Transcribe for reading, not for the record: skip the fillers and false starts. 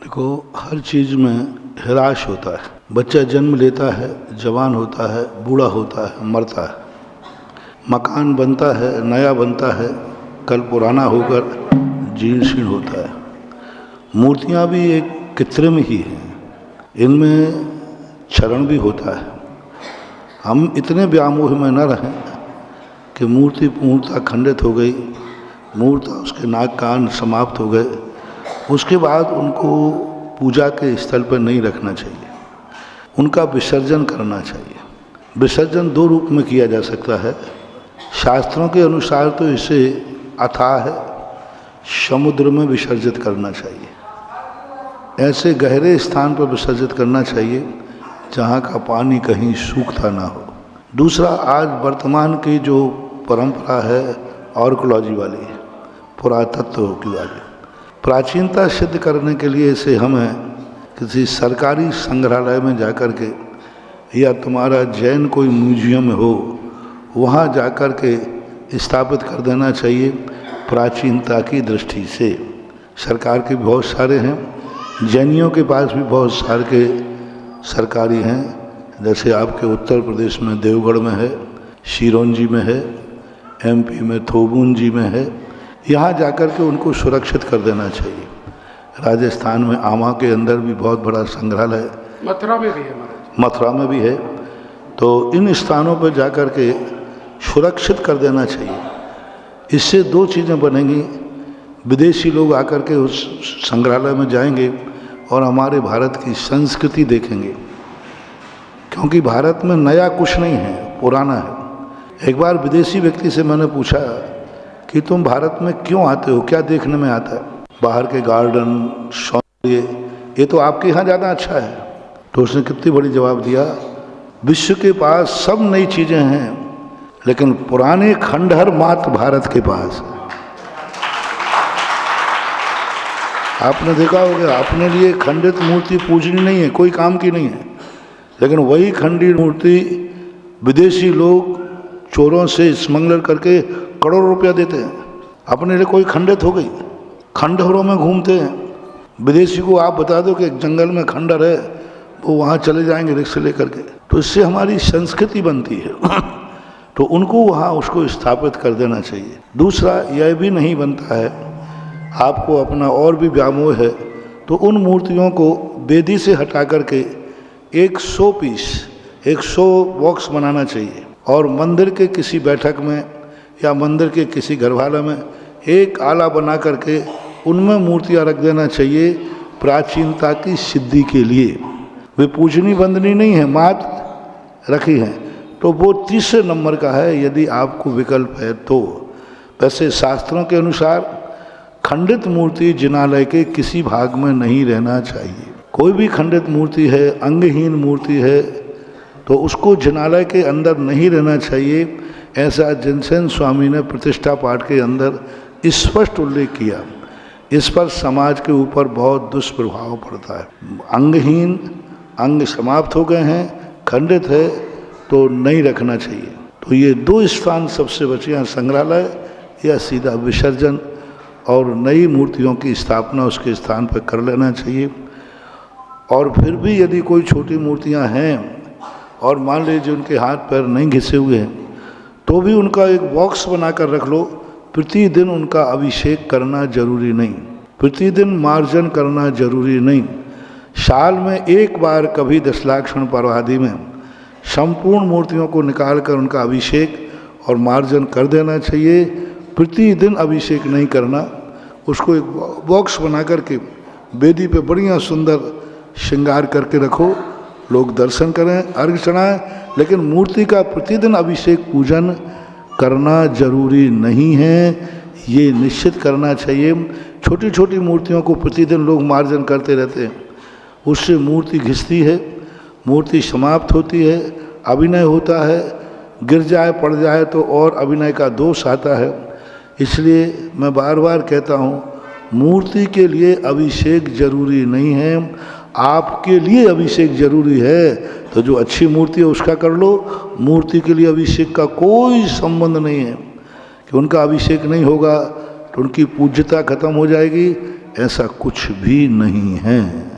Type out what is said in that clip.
देखो, हर चीज़ में ह्रास होता है। बच्चा जन्म लेता है, जवान होता है, बूढ़ा होता है, मरता है। मकान बनता है, नया बनता है, कल पुराना होकर जीर्ण शीर्ण होता है। मूर्तियाँ भी एक कृत्रिम ही हैं, इनमें क्षरण भी होता है। हम इतने व्यामोह में न रहें कि मूर्ति पूर्णतः खंडित हो गई, मूर्त उसके नाक कान समाप्त हो गए, उसके बाद उनको पूजा के स्थल पर नहीं रखना चाहिए, उनका विसर्जन करना चाहिए। विसर्जन दो रूप में किया जा सकता है। शास्त्रों के अनुसार तो इसे अथाह समुद्र में विसर्जित करना चाहिए। ऐसे गहरे स्थान पर विसर्जित करना चाहिए जहाँ का पानी कहीं सूखता ना हो। दूसरा, आज वर्तमान की जो परंपरा है आर्कियोलॉजी वाली, पुरातत्व की वाली, प्राचीनता सिद्ध करने के लिए इसे हमें किसी सरकारी संग्रहालय में जाकर के, या तुम्हारा जैन कोई म्यूजियम हो वहाँ जाकर के स्थापित कर देना चाहिए। प्राचीनता की दृष्टि से सरकार के बहुत सारे हैं, जैनियों के पास भी बहुत सारे के सरकारी हैं। जैसे आपके उत्तर प्रदेश में देवगढ़ में है, सिरोंजी में है, एमपी में थोबुंजी में है। यहाँ जाकर के उनको सुरक्षित कर देना चाहिए। राजस्थान में आमा के अंदर भी बहुत बड़ा संग्रहालय, मथुरा में भी है, मथुरा में भी है। तो इन स्थानों पर जाकर के सुरक्षित कर देना चाहिए। इससे दो चीज़ें बनेंगी। विदेशी लोग आकर के उस संग्रहालय में जाएंगे और हमारे भारत की संस्कृति देखेंगे, क्योंकि भारत में नया कुछ नहीं है, पुराना है। एक बार विदेशी व्यक्ति से मैंने पूछा कि तुम भारत में क्यों आते हो, क्या देखने में आता है? बाहर के गार्डन, सौंदर्य, ये तो आपके यहाँ ज़्यादा अच्छा है। तो उसने कितनी बड़ी जवाब दिया, विश्व के पास सब नई चीज़ें हैं, लेकिन पुराने खंडहर मात्र भारत के पास है। आपने देखा होगा, अपने लिए खंडित मूर्ति पूजनी नहीं है, कोई काम की नहीं है, लेकिन वही खंडित मूर्ति विदेशी लोग चोरों से स्मगलर करके करोड़ों रुपया देते हैं। अपने लिए कोई खंडित हो गई, खंडहरों में घूमते हैं। विदेशी को आप बता दो कि एक जंगल में खंडहर है, वो वहाँ चले जाएंगे रिक्शा लेकर के। तो इससे हमारी संस्कृति बनती है तो उनको वहाँ उसको स्थापित कर देना चाहिए। दूसरा, यह भी नहीं बनता है, आपको अपना और भी व्यामोह है, तो उन मूर्तियों को वेदी से हटा करके एक 100 पीस, 100 बॉक्स बनाना चाहिए और मंदिर के किसी बैठक में या मंदिर के किसी घरवाला में एक आला बना करके उनमें मूर्तियाँ रख देना चाहिए, प्राचीनता की सिद्धि के लिए। वे पूजनी बंदनी नहीं है, मात्र रखी हैं। तो वो तीसरे नंबर का है, यदि आपको विकल्प है तो। वैसे शास्त्रों के अनुसार खंडित मूर्ति जिनालय के किसी भाग में नहीं रहना चाहिए। कोई भी खंडित मूर्ति है, अंगहीन मूर्ति है, तो उसको जिनालय के अंदर नहीं रहना चाहिए। ऐसा जिनसेन स्वामी ने प्रतिष्ठा पाठ के अंदर स्पष्ट उल्लेख किया। इस पर समाज के ऊपर बहुत दुष्प्रभाव पड़ता है। अंगहीन, अंग समाप्त हो गए हैं, खंडित है, तो नहीं रखना चाहिए। तो ये दो स्थान सबसे बचे हैं, संग्रहालय या सीधा विसर्जन, और नई मूर्तियों की स्थापना उसके स्थान पर कर लेना चाहिए। और फिर भी यदि कोई छोटी मूर्तियां हैं और मान लीजिए उनके हाथ पैर नहीं घिसे हुए हैं, तो भी उनका एक बॉक्स बनाकर रख लो। प्रतिदिन उनका अभिषेक करना जरूरी नहीं, प्रतिदिन मार्जन करना जरूरी नहीं। साल में एक बार कभी दशलाक्षण पर्व आदि में संपूर्ण मूर्तियों को निकाल कर उनका अभिषेक और मार्जन कर देना चाहिए। प्रतिदिन अभिषेक नहीं करना, उसको एक बॉक्स बना करके वेदी पे बढ़िया सुंदर श्रृंगार करके रखो, लोग दर्शन करें, अर्घ्य चढ़ाएं, लेकिन मूर्ति का प्रतिदिन अभिषेक पूजन करना जरूरी नहीं है, ये निश्चित करना चाहिए। छोटी छोटी मूर्तियों को प्रतिदिन लोग मार्जन करते रहते हैं, उससे मूर्ति घिसती है, मूर्ति समाप्त होती है, अभिनय होता है, गिर जाए पड़ जाए तो और अभिनय का दोष आता है। इसलिए मैं बार बार कहता हूँ, मूर्ति के लिए अभिषेक जरूरी नहीं है, आपके लिए अभिषेक जरूरी है। तो जो अच्छी मूर्ति है उसका कर लो, मूर्ति के लिए अभिषेक का कोई संबंध नहीं है कि उनका अभिषेक नहीं होगा तो उनकी पूज्यता खत्म हो जाएगी, ऐसा कुछ भी नहीं है।